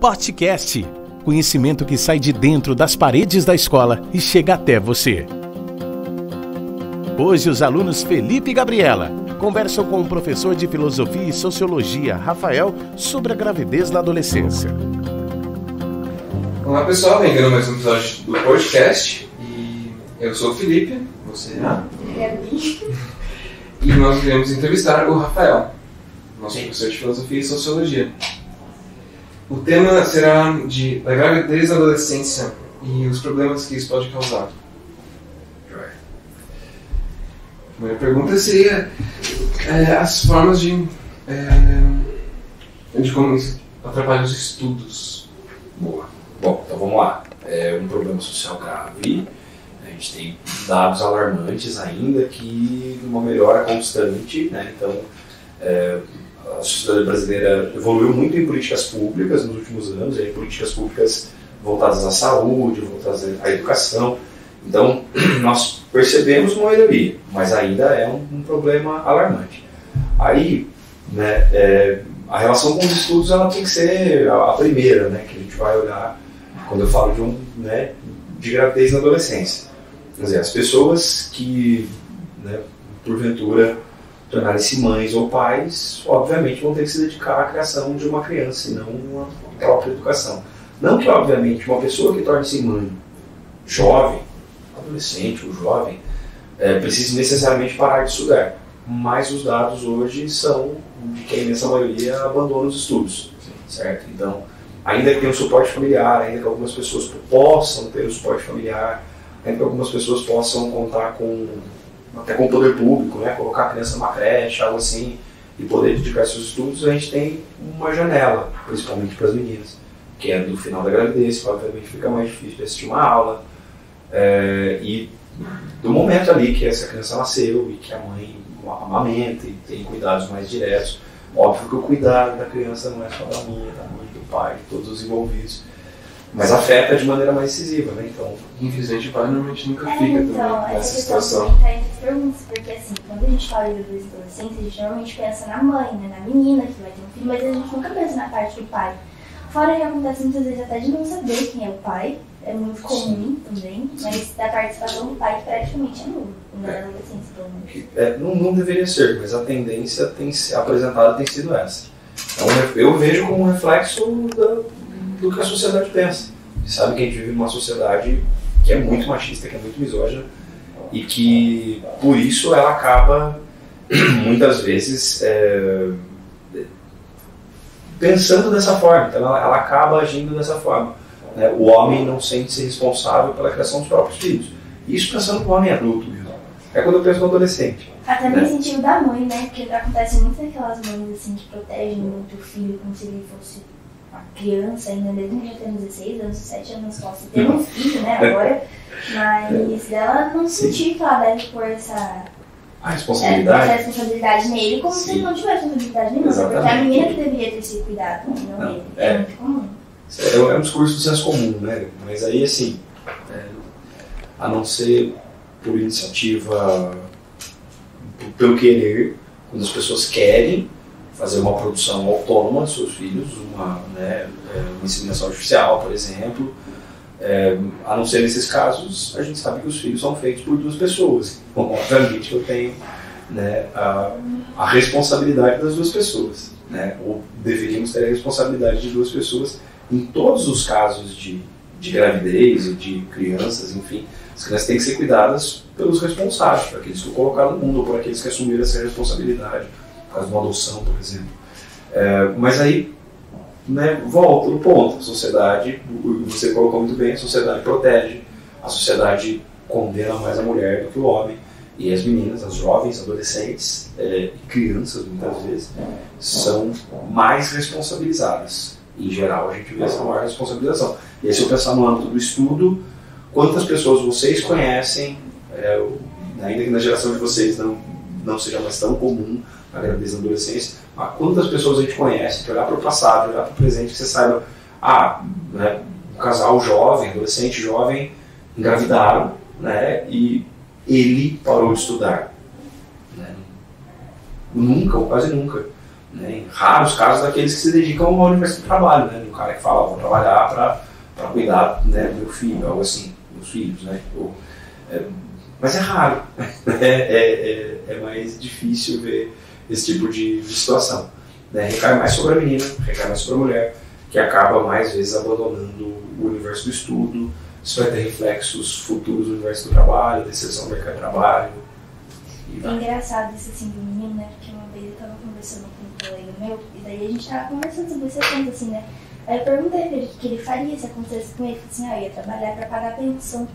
Podcast. Conhecimento que sai de dentro das paredes da escola e chega até você. Hoje os alunos Felipe e Gabriela conversam com o professor de Filosofia e Sociologia, Rafael, sobre a gravidez na adolescência. Olá pessoal, bem-vindo a mais um episódio do podcast. E eu sou o Felipe, você é e nós iremos entrevistar o Rafael, nosso professor de Filosofia e Sociologia. O tema será da gravidez na adolescência e os problemas que isso pode causar. A primeira pergunta seria as formas de como isso atrapalha os estudos. Boa. Bom, então vamos lá. É um problema social grave. A gente tem dados alarmantes ainda que uma melhora constante, né? Então, a sociedade brasileira evoluiu muito em políticas públicas nos últimos anos, em políticas públicas voltadas à saúde, voltadas à educação. Então, nós percebemos uma melhoria, mas ainda é um problema alarmante. Aí, né, a relação com os estudos ela tem que ser a primeira, né, que a gente vai olhar quando eu falo de gravidez na adolescência. Quer dizer, as pessoas que, né, porventura, tornarem-se mães ou pais, obviamente vão ter que se dedicar à criação de uma criança e não à própria educação. Não que, obviamente, uma pessoa que torne-se mãe jovem, adolescente ou jovem, precise necessariamente parar de estudar. Mas os dados hoje são de que a imensa maioria abandona os estudos, certo? Então, ainda que tenha um suporte familiar, ainda que algumas pessoas possam ter um suporte familiar, ainda que algumas pessoas possam contar até com o poder público, né, colocar a criança numa creche, algo assim, e poder dedicar seus estudos, a gente tem uma janela, principalmente para as meninas, que é do final da gravidez, que obviamente fica mais difícil de assistir uma aula, e do momento ali que essa criança nasceu e que a mãe amamenta e tem cuidados mais diretos. Óbvio que o cuidado da criança não é só da mãe, do pai, de todos os envolvidos, mas afeta de maneira mais decisiva, né? Então, infelizmente o pai normalmente nunca fica nessa situação. Então, essa perguntas, porque assim, quando a gente fala de adolescência, a gente normalmente pensa na mãe, né, na menina que vai ter um filho, mas a gente nunca pensa na parte do pai. Fora que acontece muitas vezes até de não saber quem é o pai, é muito comum também, mas da participação do pai que praticamente é nulo na adolescência, pelo menos. Não deveria ser, mas a tendência apresentada tem sido essa. Então eu vejo como um reflexo do que a sociedade pensa. Você sabe que a gente vive numa sociedade que é muito machista, que é muito misógina, e que por isso ela acaba muitas vezes pensando dessa forma, então ela acaba agindo dessa forma. Né? O homem não sente-se responsável pela criação dos próprios filhos. Isso pensando no homem adulto mesmo. É quando eu penso no adolescente. Até no incentivo da mãe, né? Porque acontece muito daquelas mães assim, que protegem muito o filho como se ele fosse uma criança, ainda mesmo que já tem 16 anos, 17 anos, possa ter um filho, né, agora. Mas dela não sentir que ela deve pôr essa responsabilidade nele, como se ele não tivesse responsabilidade nenhuma. Exatamente. Porque é a menina que deveria ter esse cuidado, não ele. É muito comum. É um discurso do senso comum, né? Mas aí, assim, a não ser por iniciativa, pelo querer, quando as pessoas querem fazer uma produção autônoma dos seus filhos, uma inseminação artificial, por exemplo, a não ser nesses casos, a gente sabe que os filhos são feitos por duas pessoas. Bom, obviamente eu tenho, né, a responsabilidade das duas pessoas, né? Ou deveríamos ter a responsabilidade de duas pessoas em todos os casos de gravidez e de crianças, enfim. As crianças têm que ser cuidadas pelos responsáveis, por aqueles que colocaram no mundo, ou por aqueles que assumiram essa responsabilidade, por causa de uma adoção, por exemplo. Mas aí, né, volta no ponto. A sociedade, você colocou muito bem, a sociedade protege, a sociedade condena mais a mulher do que o homem, e as meninas, as jovens, adolescentes e crianças, muitas vezes, são mais responsabilizadas. Em geral, a gente vê essa maior responsabilização. E aí, se eu pensar no âmbito do estudo, quantas pessoas vocês conhecem, ainda que na geração de vocês não seja mais tão comum a gravidez na adolescência, mas quantas pessoas a gente conhece, que olhar para o passado, olhar para o presente, que você saiba, né, um casal jovem, adolescente jovem, engravidaram, né, e ele parou de estudar. Né? Nunca, ou quase nunca. né? Em raros casos daqueles que se dedicam ao universo do trabalho, né? Um cara que fala, vou trabalhar para cuidar, né, do meu filho, algo assim, dos filhos, né? Mas é raro, é mais difícil ver esse tipo de situação, né? Recai mais sobre a menina, recai mais sobre a mulher, que acaba mais vezes abandonando o universo do estudo. Isso vai ter reflexos futuros no universo do trabalho, decepção do mercado de trabalho. É engraçado isso assim do menino, né? Porque uma vez eu tava conversando com um colega meu, e daí a gente tava conversando sobre esse assunto, assim, né? Aí eu perguntei pra ele o que ele faria se acontecesse com ele. Ele falou assim, eu ia trabalhar pra pagar a pensão.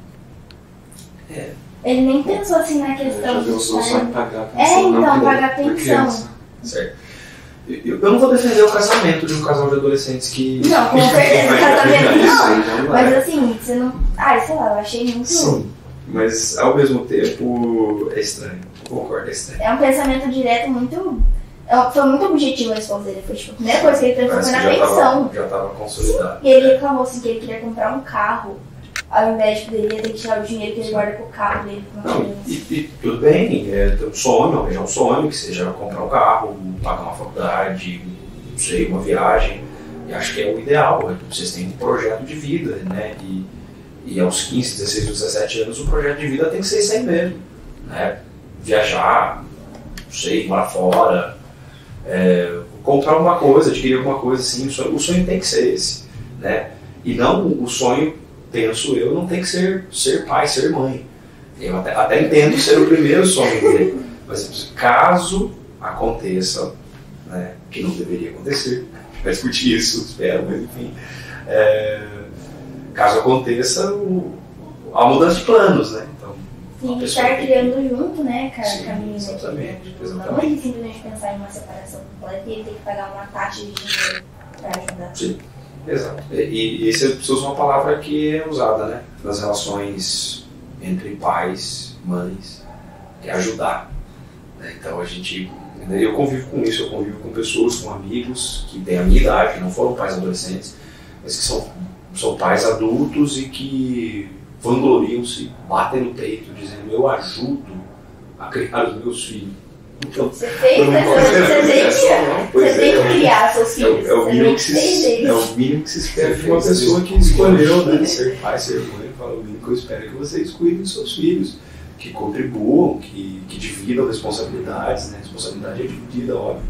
Ele nem pensou assim na questão de só pagar a pensão. Então, pagar a pensão. Certo. Eu não vou defender o casamento de um casal de adolescentes que... Não, com certeza, casamento não. Mas assim, você não... sei lá, eu achei muito... Sim, mas ao mesmo tempo é estranho. Concordo, é estranho. É um pensamento direto muito... Foi muito objetivo a resposta dele. Foi tipo, a primeira coisa que ele pensou foi na pensão. Já estava consolidado. Sim, e ele reclamou assim que ele queria comprar um carro, ao invés de poderia ter que tirar o dinheiro que ele guarda pro carro dele. Não, e tudo bem, ter um sonho, arranjar um sonho, que seja comprar um carro, pagar uma faculdade, não sei, uma viagem. E acho que é o ideal. Vocês têm um projeto de vida, né? E aos 15, 16, 17 anos o projeto de vida tem que ser isso aí mesmo, né? Viajar, não sei, morar fora, comprar alguma coisa, adquirir alguma coisa assim. O sonho tem que ser esse, né? E não o sonho, penso eu, não tem que ser pai, ser mãe. Eu até entendo ser o primeiro sonho dele, mas caso aconteça, né, que não deveria acontecer, vai discutir isso, espero, mas enfim, caso aconteça a mudança de planos, né? Então, sim, estar criando junto, né, com a menina. Exatamente. Não ele simplesmente pensar em uma separação completa e ele ter que pagar uma taxa de dinheiro para ajudar. Sim. Exato. E você usa uma palavra que é usada, né, nas relações entre pais, mães, que é ajudar. Então eu convivo com isso, eu convivo com pessoas, com amigos que têm a minha idade, que não foram pais adolescentes, mas que são pais adultos e que vangloriam-se, batem no peito, dizendo eu ajudo a criar os meus filhos. Então, você tem que criar seus filhos. É o mínimo que se espera de uma pessoa que escolheu, né, ser pai, ser mãe. O mínimo que eu espero é que vocês cuidem dos seus filhos, que contribuam, que dividam responsabilidades, né? Responsabilidade é dividida, óbvio.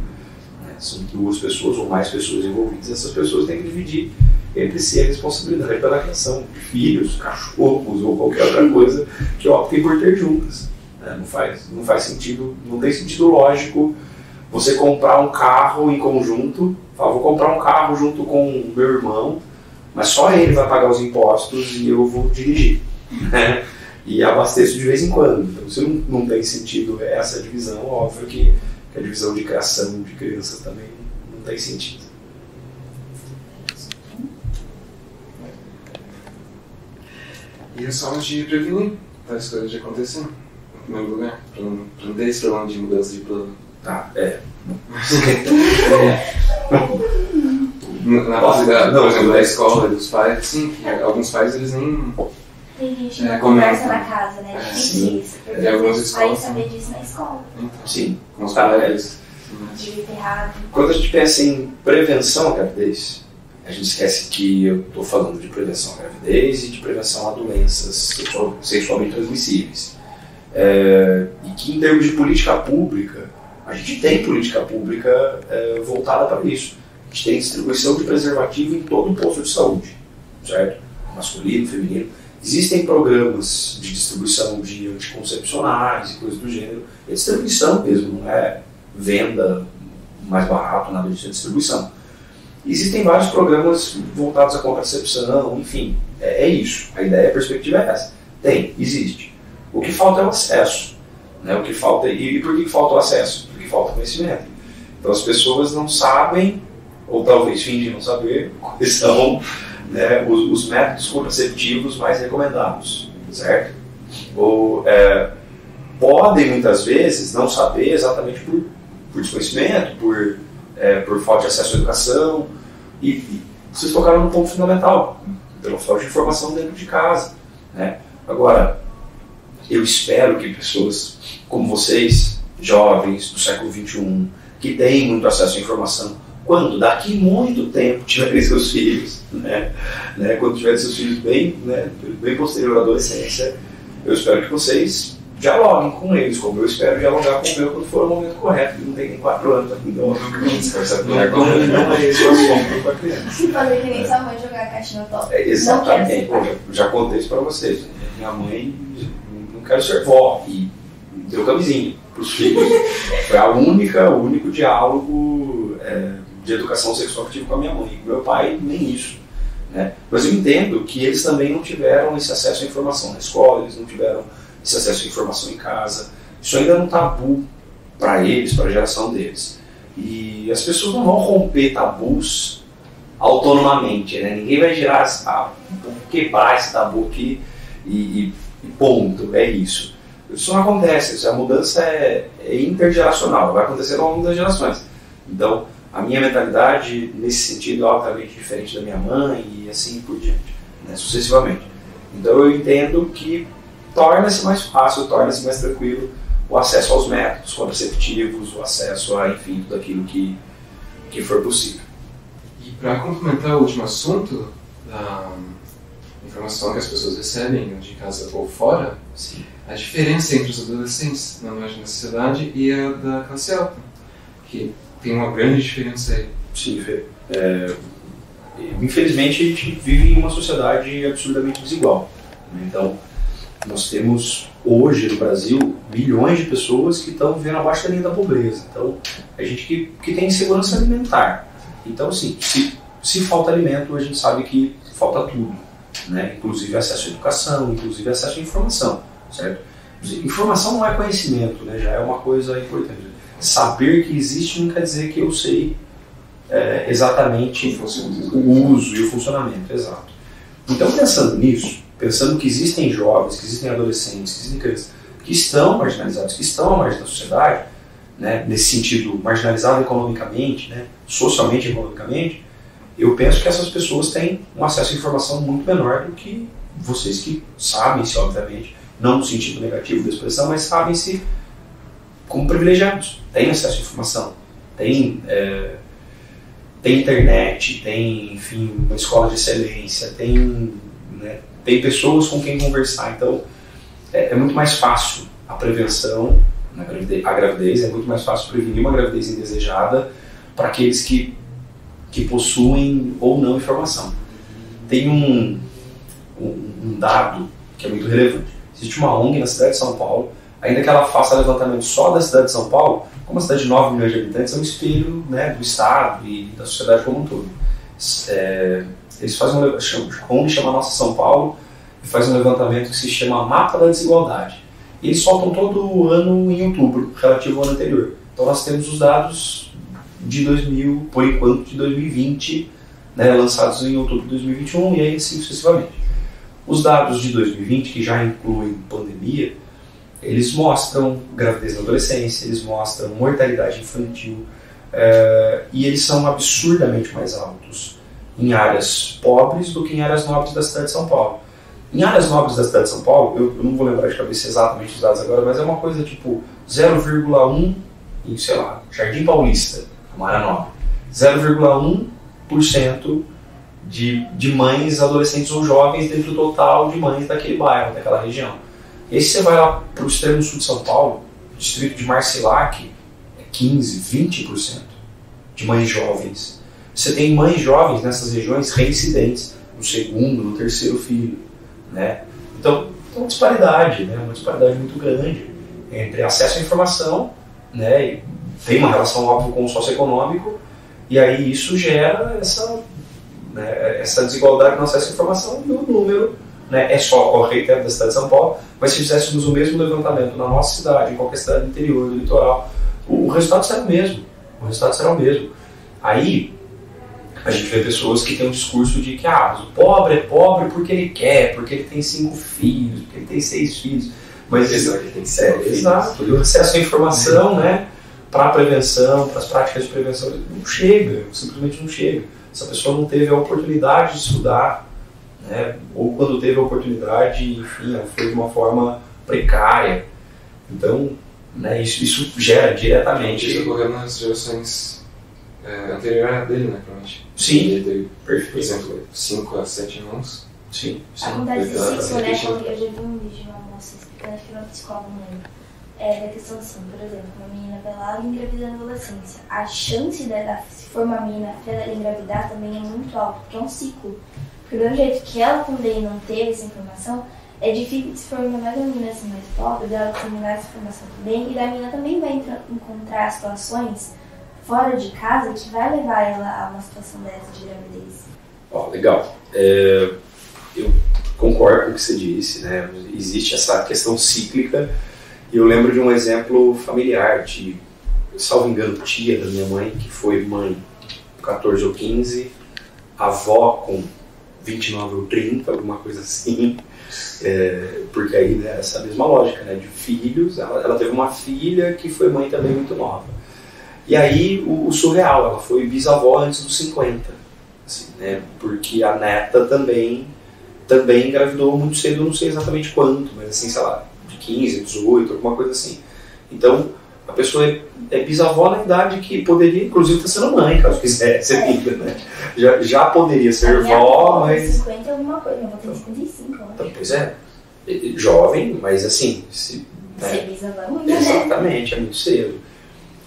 Né? São duas pessoas ou mais pessoas envolvidas, essas pessoas têm que dividir entre si a responsabilidade pela criação de filhos, cachorros ou qualquer outra coisa que optem por ter juntas. Não faz sentido, não tem sentido lógico você comprar um carro em conjunto. Vou comprar um carro junto com o meu irmão, mas só ele vai pagar os impostos e eu vou dirigir, né? E abasteço de vez em quando. Então, se não tem sentido essa divisão, óbvio que a divisão de criação de crianças também não tem sentido. E as formas de prevenir tais coisas de acontecer? Em primeiro lugar, para não ter esse problema de mudança de plano. Tá, Na base por exemplo, da escola e dos pais, sim, alguns pais eles nem... Tem gente que não conversa na casa, né? É difícil isso. Porque algumas escolas... Aí saber disso na escola. Então, sim, com os colegas. Direito errado. Quando a gente pensa em prevenção à gravidez, a gente esquece que eu estou falando de prevenção à gravidez e de prevenção a doenças sexualmente transmissíveis. E que em termos de política pública, a gente tem política pública voltada para isso. A gente tem distribuição de preservativo em todo o posto de saúde, certo? Masculino, feminino. Existem programas de distribuição de anticoncepcionais e coisas do gênero. É distribuição mesmo, não é venda mais barato, nada disso, é distribuição. Existem vários programas voltados à contracepção, enfim, é isso. A ideia, a perspectiva é essa. Existe. O que falta é o acesso. Né? O que falta, e por que falta o acesso? Porque falta conhecimento. Então as pessoas não sabem, ou talvez fingem não saber, quais são, né, os métodos contraceptivos mais recomendados, certo? Ou podem muitas vezes não saber exatamente por desconhecimento, por falta de acesso à educação, e vocês tocaram no ponto fundamental, pela falta de informação dentro de casa, né? Agora, eu espero que pessoas como vocês, jovens do século XXI, que têm muito acesso à informação. Quando daqui muito tempo tiverem seus filhos, né? Quando tiverem seus filhos bem posterior à adolescência, eu espero que vocês dialoguem com eles, como eu espero dialogar com o meu quando for o momento correto, que não tem nem 4 anos aqui, então não é esse o assunto para criança. Se fazer que nem sua mãe jogar caixinha no top. Exatamente, já contei isso para vocês. Minha mãe, não quero ser vó, e deu camisinha para os filhos. Foi o único diálogo de educação sexual que tive com a minha mãe. Meu pai, nem isso. Né? Mas eu entendo que eles também não tiveram esse acesso à informação na escola, eles não tiveram esse acesso à informação em casa. Isso ainda é um tabu para eles, para a geração deles. E as pessoas não vão romper tabus autonomamente, né? Ninguém vai quebrar esse tabu aqui e ponto, é isso. Isso não acontece, a mudança é intergeracional, vai acontecer ao longo das gerações. Então, a minha mentalidade, nesse sentido, é altamente diferente da minha mãe e assim por diante, né, sucessivamente. Então, eu entendo que torna-se mais fácil, torna-se mais tranquilo o acesso aos métodos contraceptivos, o acesso a, enfim, tudo aquilo que for possível. E para complementar o último assunto, da informação que as pessoas recebem de casa ou fora, sim, a diferença entre os adolescentes na nossa sociedade e a da classe alta, que tem uma grande diferença aí. Sim, Fê. Infelizmente, a gente vive em uma sociedade absurdamente desigual. Então, nós temos hoje no Brasil milhões de pessoas que estão vivendo abaixo da linha da pobreza. Então, a gente que tem insegurança alimentar. Então, assim, se falta alimento, a gente sabe que falta tudo, né? Inclusive acesso à educação, inclusive acesso à informação, certo? Informação não é conhecimento, né? Já é uma coisa importante. Saber que existe não quer dizer que eu sei exatamente o uso e o funcionamento, exato. Então, pensando nisso, pensando que existem jovens, que existem adolescentes, que existem crianças que estão marginalizados, que estão à margem da sociedade, né, nesse sentido, marginalizado economicamente, né, socialmente e economicamente, eu penso que essas pessoas têm um acesso à informação muito menor do que vocês que sabem-se, obviamente, não no sentido negativo da expressão, mas sabem-se como privilegiados, têm acesso à informação, tem internet, tem, enfim, uma escola de excelência, tem pessoas com quem conversar. Então, é muito mais fácil a prevenção, a gravidez, é muito mais fácil prevenir uma gravidez indesejada para aqueles que possuem ou não informação. Tem um dado que é muito relevante. Existe uma ONG na cidade de São Paulo, ainda que ela faça levantamento só da cidade de São Paulo, como uma cidade de 9 milhões de habitantes, é um espelho, né, do Estado e da sociedade como um todo. Eles fazem a ONG chama Nossa São Paulo e faz um levantamento que se chama Mapa da Desigualdade. E eles soltam todo ano em outubro, relativo ao ano anterior. Então nós temos os dados de 2000, por enquanto, de 2020, né, lançados em outubro de 2021 e aí assim sucessivamente. Os dados de 2020, que já incluem pandemia, eles mostram gravidez na adolescência, eles mostram mortalidade infantil, e eles são absurdamente mais altos em áreas pobres do que em áreas nobres da cidade de São Paulo. Em áreas nobres da cidade de São Paulo, eu não vou lembrar de cabeça exatamente os dados agora, mas é uma coisa tipo 0,1 em, sei lá, Jardim Paulista, uma área nobre. 0,1% de mães, adolescentes ou jovens dentro do total de mães daquele bairro, daquela região. E aí você vai lá para o extremo sul de São Paulo, distrito de Marcilac, é 15%, 20% de mães jovens. Você tem mães jovens nessas regiões reincidentes, no segundo, no terceiro filho, né? Então, uma disparidade, né? Uma disparidade muito grande entre acesso à informação, né? E tem uma relação óbvia com o socioeconômico, e aí isso gera essa desigualdade no acesso à informação e o número, né, é só o reitero da cidade de São Paulo, mas se fizéssemos o mesmo levantamento na nossa cidade, em qualquer cidade do interior, do litoral, o resultado será o mesmo. O resultado será o mesmo. Aí, a gente vê pessoas que têm um discurso de que o pobre é pobre porque ele quer, porque ele tem 5 filhos, porque ele tem 6 filhos. Mas ele tem 7 filhos. Exato. E o acesso à informação, né, para a prevenção, para as práticas de prevenção, não chega, simplesmente não chega. Essa pessoa não teve a oportunidade de estudar, né, ou quando teve a oportunidade, enfim, ela foi de uma forma precária. Então, né? Isso gera diretamente. Isso ocorreu nas gerações anteriores dele, né? Provavelmente. Sim, ele teve, perfeito. por exemplo, 5 a 7 irmãos. Sim, sim. Acontece isso, né? Eu já vi um vídeo de uma moça explicando, acho que era uma psicóloga, não lembro. Da questão assim, por exemplo, uma menina vai lá e engravida na adolescência. A chance dela, se for uma menina, dela engravidar também é muito alta, porque é um ciclo. Porque do mesmo jeito que ela também não teve essa informação, é difícil se for uma menina assim mais pobre, dela terminar essa informação também, e da menina também vai encontrar situações fora de casa que vai levar ela a uma situação dessa de gravidez. Legal. Eu concordo com o que você disse, né? Existe essa questão cíclica. E eu lembro de um exemplo familiar de, salvo engano, tia da minha mãe, que foi mãe com 14 ou 15, avó com 29 ou 30, alguma coisa assim. Porque aí, né, essa mesma lógica, né, de filhos, ela teve uma filha que foi mãe também muito nova. E aí o surreal, ela foi bisavó antes dos 50, assim, né, porque a neta também engravidou muito cedo, eu não sei exatamente quanto, mas assim, sei lá, de 15, 18, alguma coisa assim. Então, a pessoa é bisavó na idade que poderia, inclusive, estar sendo mãe, caso quisesse, né? Já poderia ser vó, mas... 50 é alguma coisa, eu vou ter 55, eu acho. Então, pois é, jovem, mas assim... Ser bisavó é muito, exatamente, é muito cedo.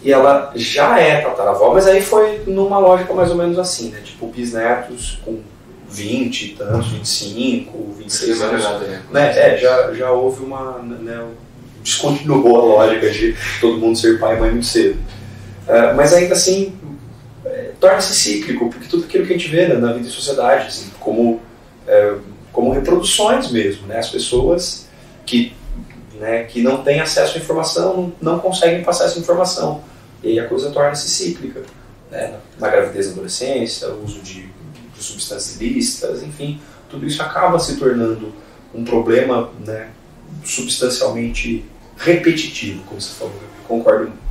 E ela já é tataravó, mas aí foi numa lógica mais ou menos assim, né? Tipo, bisnetos com 20 e tantos, 25, 26 anos. Né? Já houve uma... Né, descontinuou a lógica de todo mundo ser pai e mãe muito cedo. Mas ainda assim, torna-se cíclico, porque tudo aquilo que a gente vê, né, na vida de sociedade, assim, como reproduções mesmo, né? As pessoas que não têm acesso à informação não conseguem passar essa informação. E aí a coisa torna-se cíclica. Né? Na gravidez na adolescência, o uso de substâncias ilícitas, enfim, tudo isso acaba se tornando um problema, né, substancialmente repetitivo, como você falou. Eu concordo muito.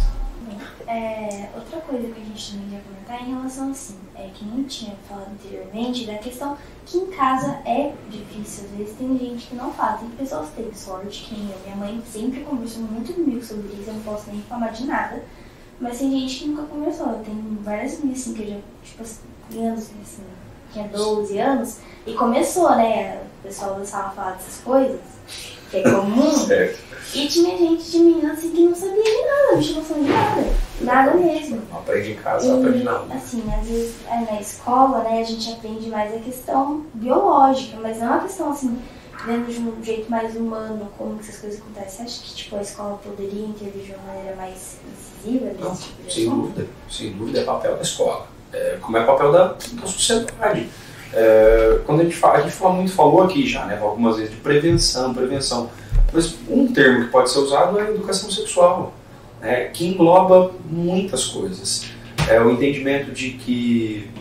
Outra coisa que a gente também ia comentar em relação assim, que nem tinha falado anteriormente, da questão que em casa é difícil, às vezes tem gente que não fala, tem pessoas que têm sorte, que nem eu, minha mãe sempre conversou muito comigo sobre isso, eu não posso nem reclamar de nada, mas tem gente que nunca conversou. Eu tenho várias amigas assim, que eu já, tipo assim, anos, assim, tinha 12 anos, e começou, né, o pessoal da sala falar dessas coisas, que é comum. Certo. E tinha gente de menina assim que não sabia de nada, não tinha noção de nada mesmo. Não aprende em casa, não aprende nada. Assim, às vezes na escola, né, a gente aprende mais a questão biológica, mas não a questão assim, vendo de um jeito mais humano, como que essas coisas acontecem. Você acha que tipo, a escola poderia intervir de uma maneira mais incisiva? Não, sem dúvida é papel da escola. Como é papel da sociedade. Quando a gente falou aqui já, né, algumas vezes, de prevenção, mas um termo que pode ser usado é educação sexual, né, que engloba muitas coisas. O entendimento de que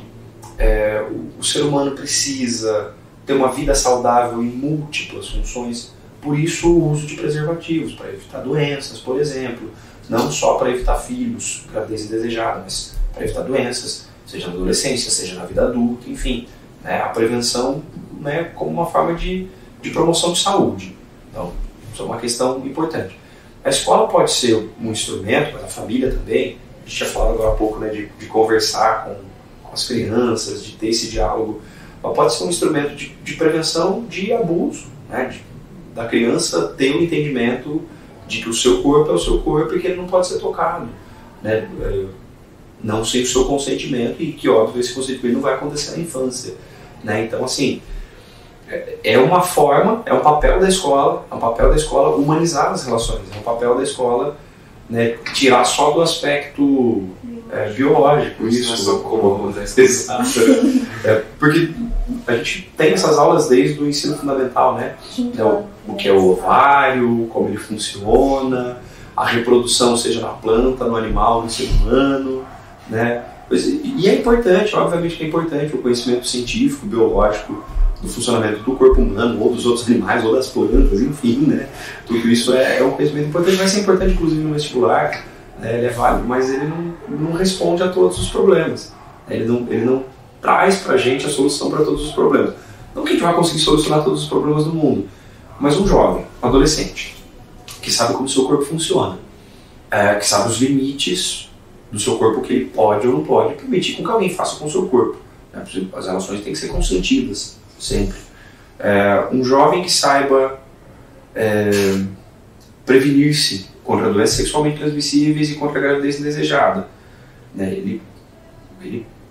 o ser humano precisa ter uma vida saudável em múltiplas funções, por isso o uso de preservativos, para evitar doenças, por exemplo, não só para evitar filhos, gravidez indesejada, mas para evitar doenças, seja na adolescência, seja na vida adulta, enfim, né, a prevenção, né, como uma forma de promoção de saúde. Então, isso é uma questão importante. A escola pode ser um instrumento, mas a família também. A gente tinha falado agora há pouco, né, de conversar com as crianças, de ter esse diálogo. Ela pode ser um instrumento de prevenção de abuso, né, da criança ter o entendimento de que o seu corpo é o seu corpo e que ele não pode ser tocado, né, não sem o seu consentimento, e que, óbvio, esse consentimento não vai acontecer na infância. Né? Então, assim, é uma forma, é um papel da escola humanizar as relações, é um papel da escola, né, tirar só do aspecto biológico, isso, como acontece. Exato. Porque a gente tem essas aulas desde o ensino fundamental, né? O que é o ovário, como ele funciona, a reprodução, seja na planta, no animal, no ser humano, né? E é importante, obviamente que é importante o conhecimento científico, biológico, do funcionamento do corpo humano, ou dos outros animais, ou das plantas, enfim, né? Tudo isso é um conhecimento importante, vai ser importante inclusive no vestibular, né? Ele é válido, mas ele não responde a todos os problemas. Ele não traz pra gente a solução para todos os problemas. Não que a gente vai conseguir solucionar todos os problemas do mundo, mas um jovem, um adolescente, que sabe como o seu corpo funciona, que sabe os limites do seu corpo, que ele pode ou não pode permitir com que alguém faça com o seu corpo. Né? As relações têm que ser consentidas, sempre. Um jovem que saiba prevenir-se contra doenças sexualmente transmissíveis e contra a gravidez indesejada, né? Ele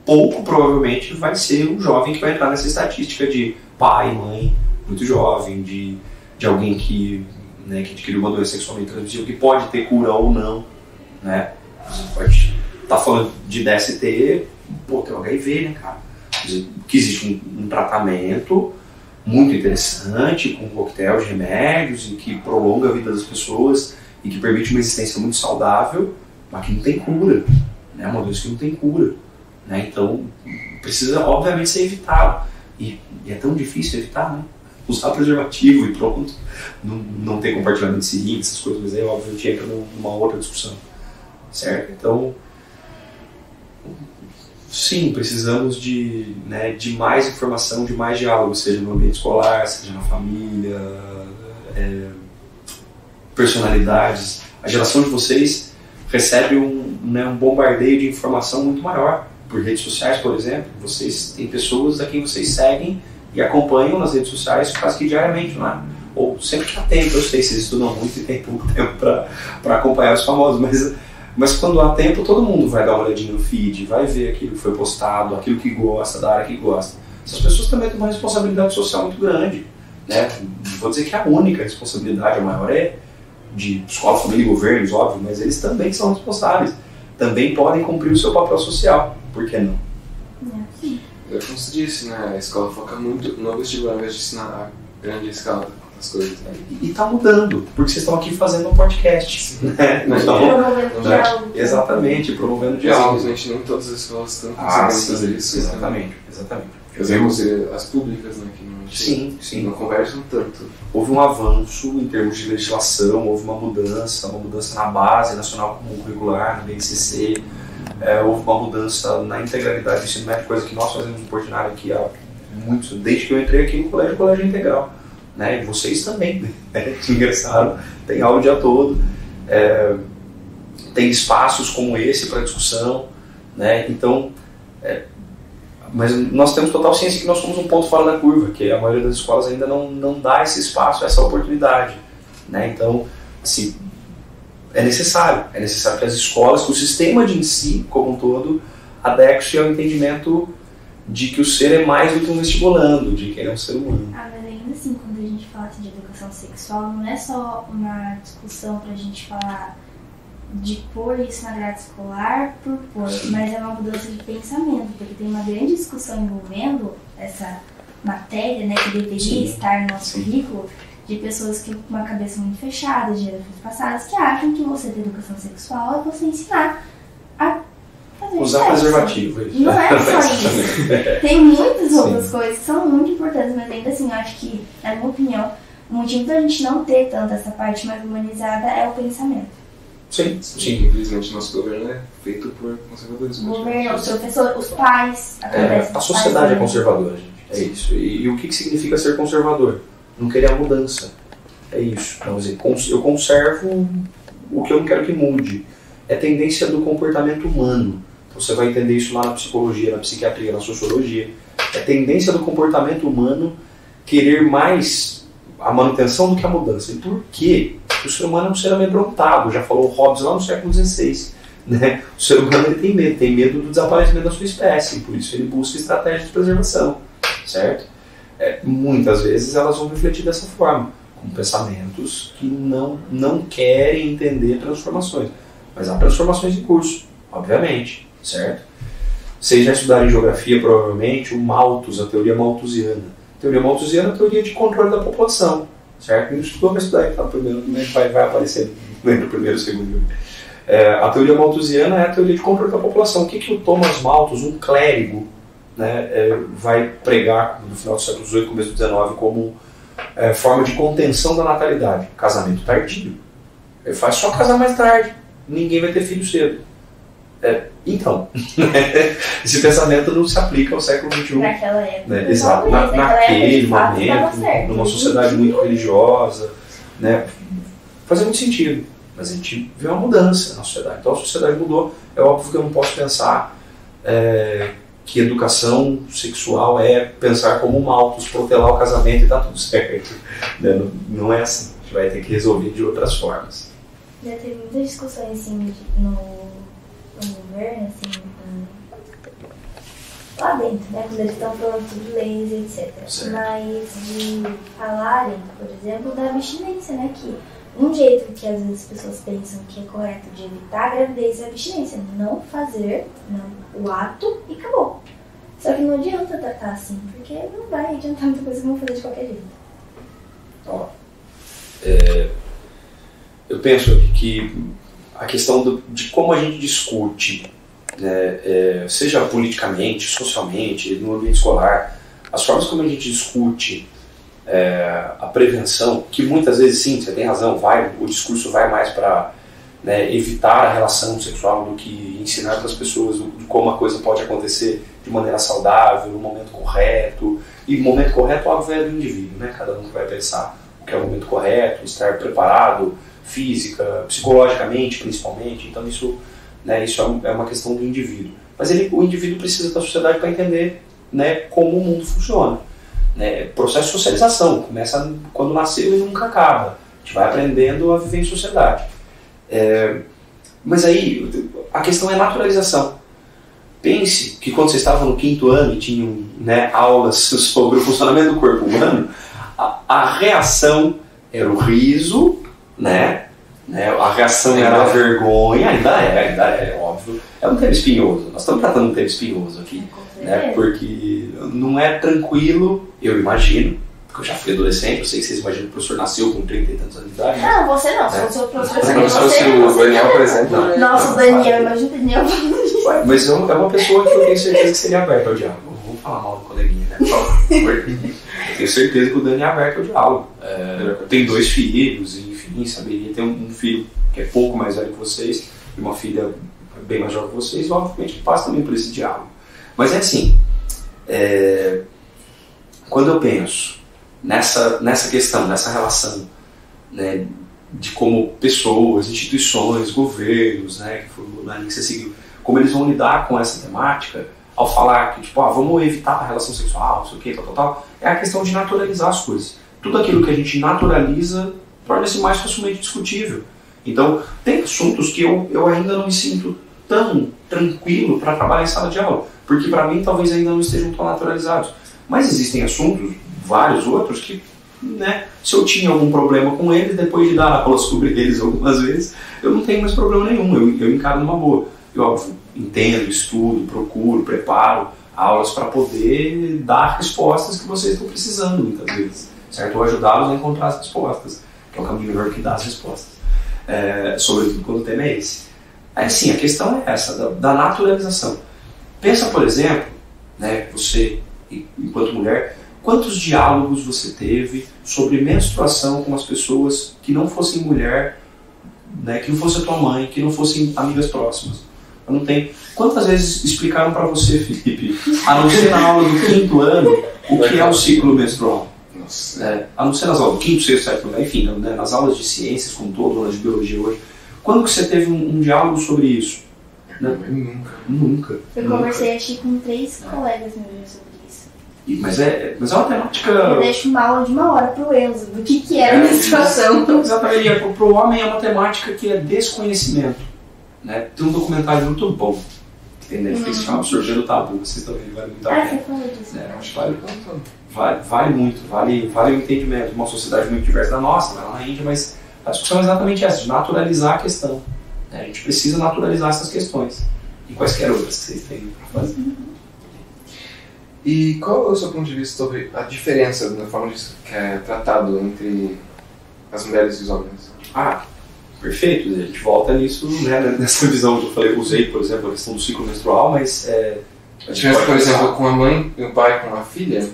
pouco provavelmente vai ser um jovem que vai entrar nessa estatística de pai, mãe, muito jovem, de alguém que adquiriu uma doença sexualmente transmissível, que pode ter cura ou não, né? Você pode estar falando de DST, tem o HIV, né, cara? Que existe um tratamento muito interessante, com um coquetel de remédios, e que prolonga a vida das pessoas, e que permite uma existência muito saudável, mas que não tem cura, né? Uma doença que não tem cura, né? Então, precisa, obviamente, ser evitado. E é tão difícil evitar, né? Usar preservativo e pronto. Não ter compartilhamento de seringa, essas coisas, mas aí, óbvio, a gente entra numa outra discussão, certo? Então, sim, precisamos de mais informação, de mais diálogo, seja no ambiente escolar, seja na família, personalidades. A geração de vocês recebe um bombardeio de informação muito maior por redes sociais, por exemplo. Vocês têm pessoas a quem vocês seguem e acompanham nas redes sociais quase que diariamente, não é? Ou sempre que há tempo. Eu sei, vocês estudam muito e tem pouco tempo para acompanhar os famosos, mas quando há tempo, todo mundo vai dar uma olhadinha no feed, vai ver aquilo que foi postado, aquilo que gosta, da área que gosta. Essas pessoas também têm uma responsabilidade social muito grande, né? Vou dizer que a única responsabilidade, a maior, é de escola, família e governos, óbvio, mas eles também são responsáveis. Também podem cumprir o seu papel social. Por que não? Como você disse, né? A escola foca muito no vestibular, ao invés de ensinar a grande escala das coisas, né? E está mudando, porque vocês estão aqui fazendo um podcast, né? Promovendo diálogo. Exatamente, promovendo diálogo. Infelizmente, nem todas as escolas estão conseguindo fazer isso. Exatamente. Fazemos as públicas, né? Que não conversam tanto. Houve um avanço em termos de legislação, houve uma mudança na base nacional comum curricular, no BNCC, houve uma mudança na integralidade do ensino médio, coisa que nós fazemos no Portinari aqui há muito, desde que eu entrei aqui no colégio integral, né? E vocês também, né? Engraçado, tem aula o dia todo, tem espaços como esse para discussão, né? Então, mas nós temos total ciência que nós somos um ponto fora da curva, que a maioria das escolas ainda não dá esse espaço, essa oportunidade, né? Então, assim, é necessário que as escolas, que o sistema de ensino como um todo, adeque-se ao entendimento de que o ser é mais do que um vestibulando, de que ele é um ser humano. Mas ainda assim, quando a gente fala de educação sexual, não é só uma discussão pra gente falar de pôr isso na grade escolar por pôr, mas é uma mudança de pensamento, porque tem uma grande discussão envolvendo essa matéria, né, que deveria estar no nosso currículo, de pessoas que com uma cabeça muito fechada, de gerações passadas, que acham que você ter educação sexual é você ensinar a fazer usar preservativo. Não é só isso. Tem muitas outras coisas que são muito importantes, mas ainda assim, eu acho que, na minha opinião, o motivo da gente não ter tanto essa parte mais humanizada é o pensamento. Sim. Infelizmente, nosso governo é feito por conservadores. O governo, os professores, os pais. A sociedade é conservadora, gente. É isso. E o que significa ser conservador? Não querer a mudança. É isso. Vamos dizer, eu conservo o que eu não quero que mude. É tendência do comportamento humano. Então, você vai entender isso lá na psicologia, na psiquiatria, na sociologia. É tendência do comportamento humano querer mais a manutenção do que a mudança. E por quê? O ser humano é um ser amedrontado, já falou Hobbes lá no século XVI. Né? O ser humano ele tem medo do desaparecimento da sua espécie, por isso ele busca estratégias de preservação, certo? Muitas vezes elas vão refletir dessa forma, com pensamentos que não querem entender transformações. Mas há transformações em curso, obviamente, certo? Vocês já estudaram em geografia, provavelmente, o Malthus, a teoria malthusiana. A teoria malthusiana é a teoria de controle da população. Certo? Não estudou, mas estudar que está no primeiro, vai aparecer no primeiro, segundo. A teoria malthusiana é a teoria de controle da população. O que o Thomas Malthus, um clérigo, né, vai pregar no final do século XVIII, começo do XIX, como forma de contenção da natalidade? Casamento tardio. Ele faz só casar mais tarde, ninguém vai ter filho cedo. Então, esse pensamento não se aplica ao século XXI. Naquela época. Né? Exato, naquele momento, numa sociedade muito religiosa, né? Fazia muito sentido. mas a gente vê uma mudança na sociedade. Então a sociedade mudou, é óbvio que eu não posso pensar que educação sexual é pensar como um autos, protelar o casamento e tá tudo certo. Não é assim, a gente vai ter que resolver de outras formas. Já teve muitas discussões assim no governo, assim, lá dentro, né, quando eles estão falando sobre leis, etc. Certo. Mas de falarem, por exemplo, da abstinência, né, que um jeito que às vezes as pessoas pensam que é correto de evitar a gravidez é a abstinência, não fazer o ato e acabou. Só que não adianta tratar assim, porque não vai adiantar muita coisa que vão fazer de qualquer jeito. Ó, eu penso que a questão de como a gente discute, né, seja politicamente, socialmente, no ambiente escolar, as formas como a gente discute a prevenção, que muitas vezes sim, você tem razão, o discurso vai mais para evitar a relação sexual do que ensinar para as pessoas de como a coisa pode acontecer de maneira saudável, no momento correto. E o momento correto, óbvio, é do indivíduo, né? Cada um vai pensar o que é o momento correto, estar preparado física, psicologicamente, principalmente. Então isso é uma questão do indivíduo. Mas o indivíduo precisa da sociedade para entender, como o mundo funciona. Processo de socialização, começa quando nasceu e nunca acaba. A gente vai aprendendo a viver em sociedade. Mas aí, a questão é naturalização. Pense que quando você estava no 5º ano e tinham aulas sobre o funcionamento do corpo humano, a reação era o riso, a reação era a vergonha, ainda é óbvio. É um tema espinhoso, nós estamos tratando um tema espinhoso aqui, porque não é tranquilo, eu imagino, porque eu já fui adolescente, eu sei que vocês imaginam que o professor nasceu com 30 e tantos anos de idade. Não, você não, se fosse o professor. Se o Daniel, por exemplo. Nossa, o Daniel, imagina o Daniel. Mas é uma pessoa que eu tenho certeza que seria aberta ao diálogo. Vamos falar mal do coleguinha, né? Por favor. Eu tenho certeza que o Dani é aberto ao diálogo. Tem 2 filhos, enfim, saberia ter um filho que é pouco mais velho que vocês e uma filha bem mais jovem que vocês, obviamente que passa também por esse diálogo. Mas é assim, quando eu penso nessa questão, nessa relação, de como pessoas, instituições, governos, que foi o que você seguiu, como eles vão lidar com essa temática, ao falar que, vamos evitar a relação sexual, não sei o que, tal, é a questão de naturalizar as coisas. Tudo aquilo que a gente naturaliza torna-se mais facilmente discutível. Então, tem assuntos que eu ainda não me sinto tão tranquilo para trabalhar em sala de aula, porque para mim talvez ainda não estejam tão naturalizados. Mas existem assuntos, vários outros, que, se eu tinha algum problema com eles, depois de dar aula sobre eles algumas vezes, eu não tenho mais problema nenhum, eu encaro numa boa. Eu, óbvio, entendo, estudo, procuro, preparo aulas para poder dar respostas que vocês estão precisando muitas vezes, certo? Ou ajudá-los a encontrar as respostas, que é o caminho melhor que dá as respostas, sobretudo quando o tema é esse. Assim, a questão é essa, da naturalização. Pensa, por exemplo, você, enquanto mulher, quantos diálogos você teve sobre menstruação com as pessoas que não fossem mulher, que não fosse a tua mãe, que não fossem amigas próximas? Eu não tenho. Quantas vezes explicaram para você, Felipe, a não ser na aula do 5º ano, o que é o ciclo menstrual? A não ser nas aulas do 5º, 6º, 7º, enfim, nas aulas de ciências como todo, nas de biologia hoje. Quando que você teve um diálogo sobre isso? Nunca. Eu conversei, acho que com 3 colegas meus sobre isso. Mas é uma temática... Eu deixo uma aula de 1 hora pro Enzo, do que era a menstruação. Então, exatamente, para o homem é uma temática que é desconhecimento. Tem um documentário muito bom que tem Netflix, chama Absorvendo o Tabu, vocês também vale muito a pena. Você falou disso. Acho que vale muito, vale o entendimento de uma sociedade muito diversa da nossa, lá na Índia, mas a discussão é exatamente essa, de naturalizar a questão. A gente precisa naturalizar essas questões e quaisquer outras que vocês têm para fazer. E qual é o seu ponto de vista sobre a diferença na forma que é tratado entre as mulheres e os homens? Perfeito, a gente volta nisso, nessa visão que eu falei, usei, por exemplo, a questão do ciclo menstrual, mas... a diferença, por exemplo, com a mãe e o pai com a filha,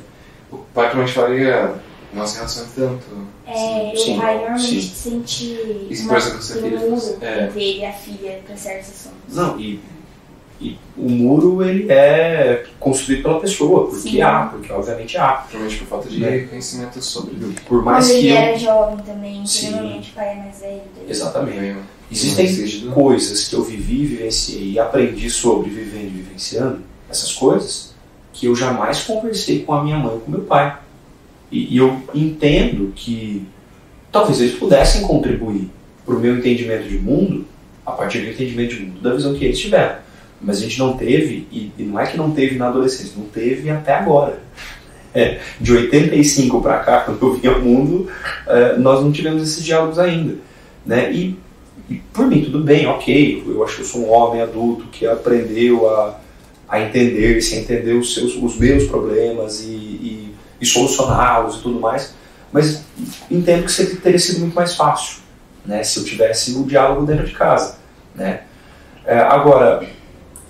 o pai provavelmente faria, não se relaciona tanto. O pai normalmente sente isso, por exemplo, um muro entre ele e a filha para certos assuntos. Não, e E o muro, ele é construído pela pessoa, porque porque obviamente há. Provavelmente por falta de conhecimento sobre. Por mais quando que ele eu... era jovem também, Sim. normalmente o pai é mais velho dele. Exatamente. Existem coisas que eu vivi, vivenciei e aprendi sobre vivendo e vivenciando, essas coisas, que eu jamais conversei com a minha mãe ou com meu pai. E eu entendo que talvez eles pudessem contribuir para o meu entendimento de mundo a partir do entendimento de mundo da visão que eles tiveram. Mas a gente não teve, e não é que não teve na adolescência, não teve até agora. De 85 para cá, quando eu vim ao mundo, nós não tivemos esses diálogos ainda. Né? E por mim tudo bem, ok, eu acho que eu sou um homem adulto que aprendeu a entender-se, a entender os meus problemas e solucioná-los e tudo mais, mas entendo que teria sido muito mais fácil, né, se eu tivesse o diálogo dentro de casa. Né? Agora,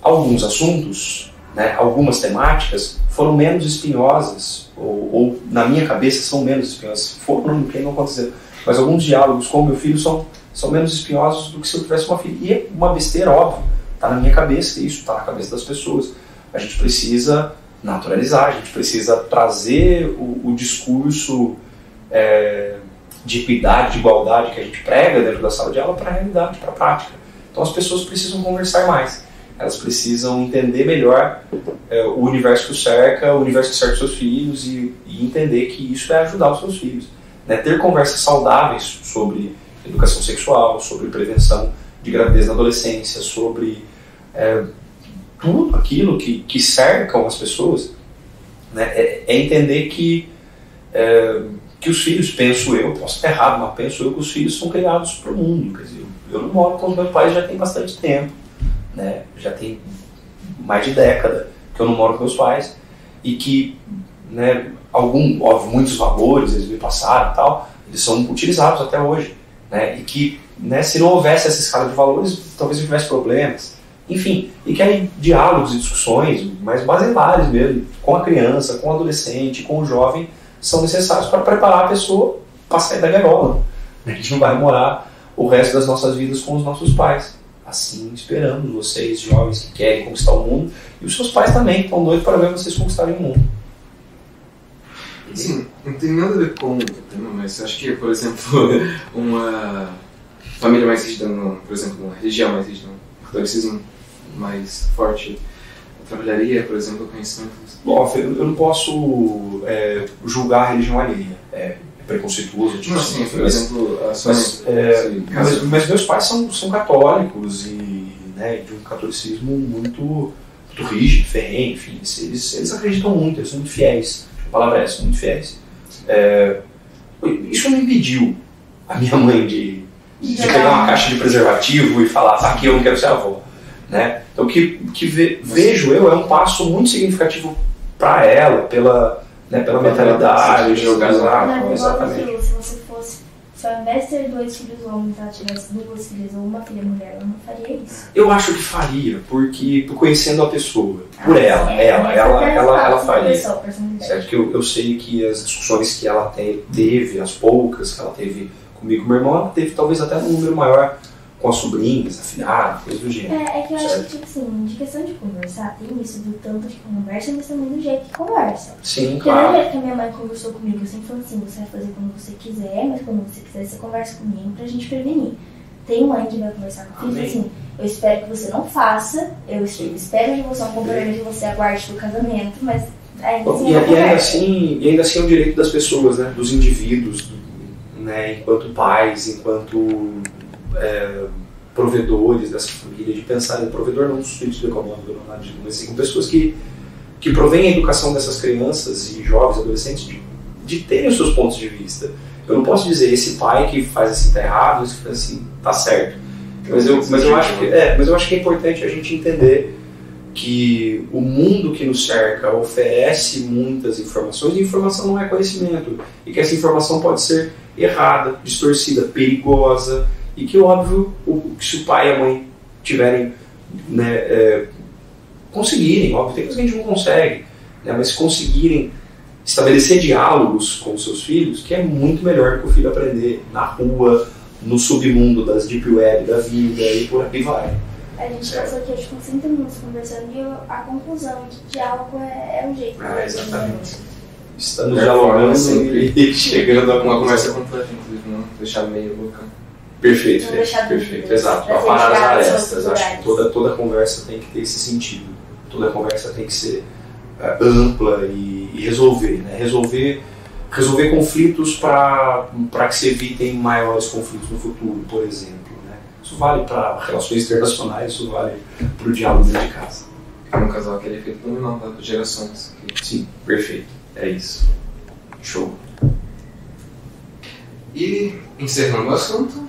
alguns assuntos, né, algumas temáticas foram menos espinhosas, ou na minha cabeça são menos espinhosas, porque não aconteceu, mas alguns diálogos com o meu filho são menos espinhosos do que se eu tivesse uma filha. E é uma besteira, óbvio, está na minha cabeça, isso está na cabeça das pessoas. A gente precisa naturalizar, a gente precisa trazer o discurso de equidade, de igualdade que a gente prega dentro da sala de aula para a realidade, para a prática. Então as pessoas precisam conversar mais, elas precisam entender melhor o universo que os cerca, o universo que cerca os seus filhos e entender que isso é ajudar os seus filhos. Né? Ter conversas saudáveis sobre educação sexual, sobre prevenção de gravidez na adolescência, sobre tudo aquilo que cercam as pessoas, né? É entender que os filhos, penso eu, posso estar errado, mas penso eu que os filhos são criados para o mundo. Quer dizer, eu não moro com os meus pais já tem bastante tempo, né? Já tem mais de década que eu não moro com meus pais, e que, né, óbvio, muitos valores eles me passaram e tal, eles são utilizados até hoje. Né, e que, né, se não houvesse essa escala de valores, talvez eu tivesse problemas. Enfim, e que aí diálogos e discussões mais basilares mesmo, com a criança, com o adolescente, com o jovem, são necessários para preparar a pessoa para sair da gaiola. A gente não vai morar o resto das nossas vidas com os nossos pais. Assim esperamos vocês, jovens que querem conquistar o mundo, e os seus pais também, que estão doidos para ver vocês conquistarem o mundo. Sim, não tem nada a ver com o tema, mas acho que, por exemplo, uma família mais rígida, por exemplo, uma religião mais rígida, um catolicismo mais forte, eu trabalharia, por exemplo, o conhecimento. Bom, eu não posso julgar a religião alheia, é preconceituoso. Tipo, sim, por exemplo, a sua mas meus pais são católicos e, né, de um catolicismo muito rígido, ferrenho, enfim, eles acreditam muito, eles são muito fiéis. A palavra é essa, muito fiéis. Isso não impediu a minha mãe de pegar uma caixa de preservativo e falar, tá aqui, eu não quero ser avó. Né? Então o que vejo eu é um passo muito significativo para ela, pela mentalidade, exatamente. Se você fosse, se ao invés de ter 2 filhos homens, ela tivesse 2 filhas ou uma filha mulher, ela não faria isso? Eu acho que faria, porque conhecendo a pessoa, por ela faria. Certo? Que eu sei que as discussões que ela teve, as poucas que ela teve comigo, com meu irmão, ela teve talvez até um número maior com as sobrinhas, afilhadas, coisas do gênero. É que eu acho que, tipo assim, de questão de conversar, tem isso do tanto de conversa, mas também do jeito que conversa. Sim, porque claro. do jeito que a minha mãe conversou comigo, eu sempre falei assim, você vai fazer quando você quiser, mas quando você quiser, você conversa comigo pra gente prevenir. Tem mãe que vai conversar com o filho assim, eu espero que você não faça, eu espero de você um compromisso de você aguarde do casamento, mas ainda assim e ainda assim é um direito das pessoas, né, dos indivíduos, né, enquanto pais, enquanto provedores dessa família, de pensar em provedor não no sentido econômico, mas sim com pessoas que provêm a educação dessas crianças e jovens, adolescentes, de terem os seus pontos de vista. Eu não posso dizer esse pai que faz assim tá errado, esse que faz assim tá certo. Mas eu acho que é importante a gente entender que o mundo que nos cerca oferece muitas informações, e informação não é conhecimento, e que essa informação pode ser errada, distorcida, perigosa, e que, óbvio, se o pai e a mãe tiverem, né, conseguirem, óbvio, tem coisas que a gente não consegue, né, mas conseguirem estabelecer diálogos com os seus filhos, que é muito melhor que o filho aprender na rua, no submundo das deep web da vida, e por aqui vai. A gente passou aqui, acho que uns 30 minutos conversando e a conclusão de diálogo é o jeito. Exatamente. Estamos dialogando sempre e chegando a uma conversa completa, inclusive, não deixar meio louca. Perfeito, perfeito, exato. Para parar as arestas. Acho que toda conversa tem que ter esse sentido. Toda conversa tem que ser ampla e resolver, né? Resolver conflitos para que se evitem maiores conflitos no futuro, por exemplo. Né? Isso vale para relações internacionais, isso vale para o diálogo dentro de casa. É um casal que ele é feito dominante das gerações. Sim, perfeito. É isso. Show. E, encerrando o assunto,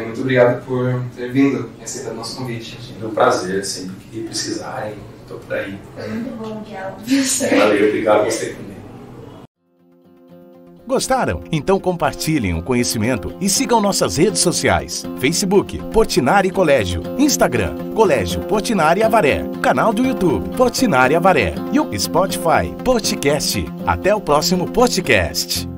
muito obrigado por ter vindo e aceitado o nosso convite. É um prazer, sempre que precisarem, estou por aí. Foi muito bom o diálogo. Valeu, obrigado a você também. Gostaram? Então compartilhem o conhecimento e sigam nossas redes sociais. Facebook, Portinari Colégio. Instagram, Colégio Portinari Avaré. Canal do YouTube, Portinari Avaré. E o Spotify, Podcast. Até o próximo podcast.